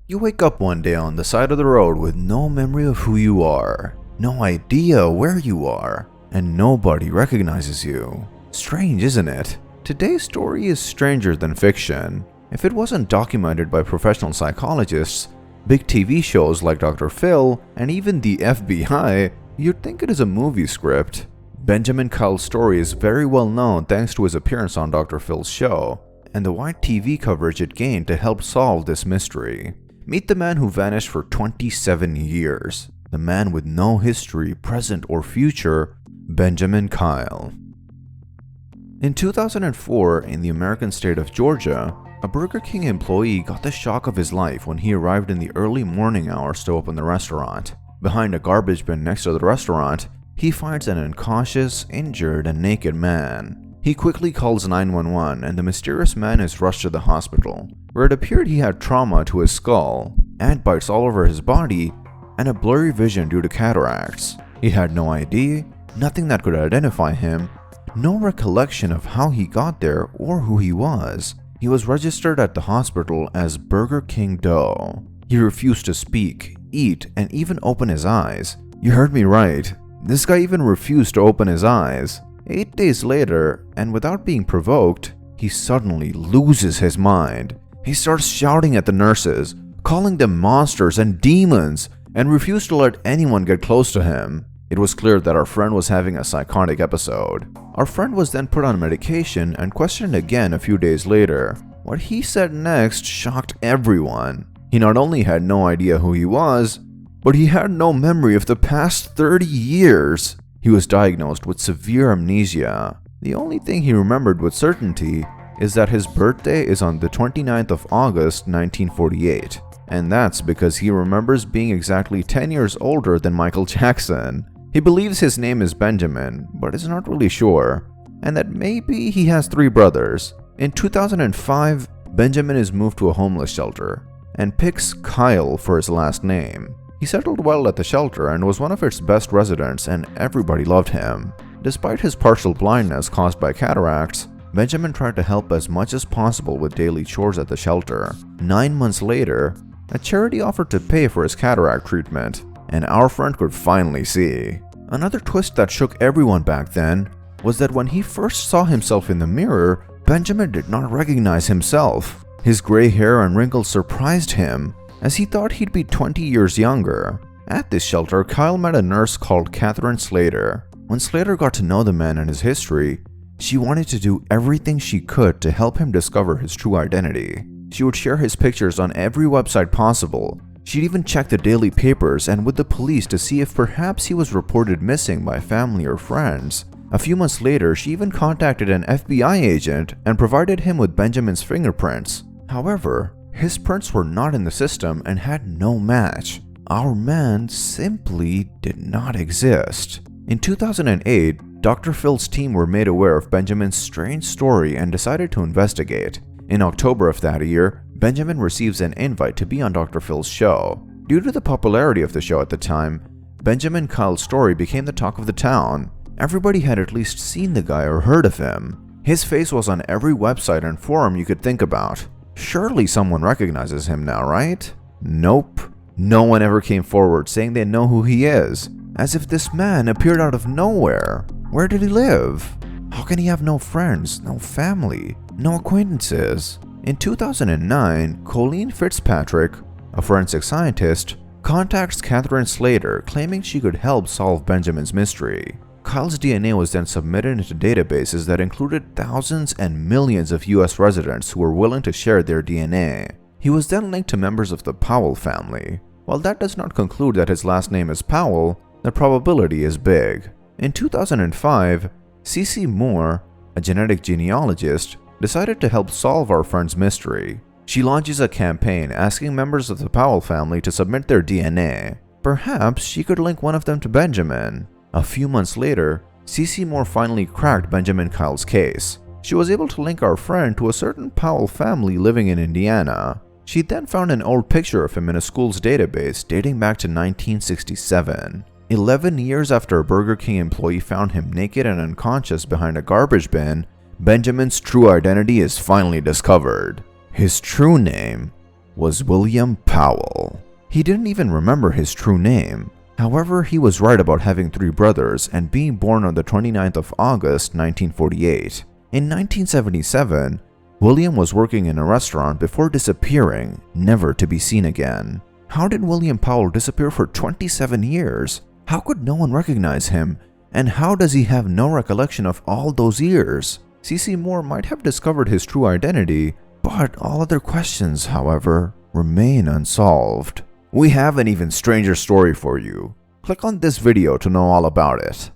You wake up one day on the side of the road with no memory of who you are, no idea where you are, and nobody recognizes you. Strange, isn't it? Today's story is stranger than fiction. If it wasn't documented by professional psychologists, big TV shows like Dr. Phil, and even the FBI, you'd think it is a movie script. Benjaman Kyle's story is very well known thanks to his appearance on Dr. Phil's show, and the wide TV coverage it gained to help solve this mystery. Meet the man who vanished for 27 years. The man with no history, present or future, Benjaman Kyle. In 2004, in the American state of Georgia, a Burger King employee got the shock of his life when he arrived in the early morning hours to open the restaurant. Behind a garbage bin next to the restaurant, he finds an unconscious, injured, and naked man. He quickly calls 911 and the mysterious man is rushed to the hospital, where it appeared he had trauma to his skull, ant bites all over his body, and a blurry vision due to cataracts. He had no ID, nothing that could identify him, no recollection of how he got there or who he was. He was registered at the hospital as Burger King Doe. He refused to speak, eat, and even open his eyes. You heard me right. This guy even refused to open his eyes. 8 days later, and without being provoked, he suddenly loses his mind. He starts shouting at the nurses, calling them monsters and demons, and refused to let anyone get close to him. It was clear that our friend was having a psychotic episode. Our friend was then put on medication and questioned again a few days later. What he said next shocked everyone. He not only had no idea who he was, but he had no memory of the past 30 years. He was diagnosed with severe amnesia. The only thing he remembered with certainty is that his birthday is on the 29th of August, 1948. And that's because he remembers being exactly 10 years older than Michael Jackson. He believes his name is Benjaman, but is not really sure, and that maybe he has 3 brothers. In 2005, Benjaman is moved to a homeless shelter and picks Kyle for his last name. He settled well at the shelter and was one of its best residents, and everybody loved him. Despite his partial blindness caused by cataracts, Benjaman tried to help as much as possible with daily chores at the shelter. 9 months later, a charity offered to pay for his cataract treatment, and our friend could finally see. Another twist that shook everyone back then was that when he first saw himself in the mirror, Benjaman did not recognize himself. His gray hair and wrinkles surprised him, as he thought he'd be 20 years younger. At this shelter, Kyle met a nurse called Catherine Slater. When Slater got to know the man and his history, she wanted to do everything she could to help him discover his true identity. She would share his pictures on every website possible. She'd even check the daily papers and with the police to see if perhaps he was reported missing by family or friends. A few months later, she even contacted an FBI agent and provided him with Benjaman's fingerprints. However, his prints were not in the system and had no match. Our man simply did not exist. In 2008, Dr. Phil's team were made aware of Benjaman's strange story and decided to investigate. In October of that year, Benjaman receives an invite to be on Dr. Phil's show. Due to the popularity of the show at the time, Benjaman Kyle's story became the talk of the town. Everybody had at least seen the guy or heard of him. His face was on every website and forum you could think about. Surely someone recognizes him now, right? Nope. No one ever came forward saying they know who he is, as if this man appeared out of nowhere. Where did he live? How can he have no friends, no family, no acquaintances? In 2009, Colleen Fitzpatrick, a forensic scientist, contacts Catherine Slater claiming she could help solve Benjaman's mystery. Kyle's DNA was then submitted into databases that included thousands and millions of US residents who were willing to share their DNA. He was then linked to members of the Powell family. While that does not conclude that his last name is Powell, the probability is big. In 2005, C.C. Moore, a genetic genealogist, decided to help solve our friend's mystery. She launches a campaign asking members of the Powell family to submit their DNA. Perhaps she could link one of them to Benjaman. A few months later, C.C. Moore finally cracked Benjaman Kyle's case. She was able to link our friend to a certain Powell family living in Indiana. She then found an old picture of him in a school's database dating back to 1967. 11 years after a Burger King employee found him naked and unconscious behind a garbage bin, Benjaman's true identity is finally discovered. His true name was William Powell. He didn't even remember his true name. However, he was right about having 3 brothers and being born on the 29th of August 1948. In 1977, William was working in a restaurant before disappearing, never to be seen again. How did William Powell disappear for 27 years? How could no one recognize him? And how does he have no recollection of all those years? C.C. Moore might have discovered his true identity, but all other questions, however, remain unsolved. We have an even stranger story for you. Click on this video to know all about it.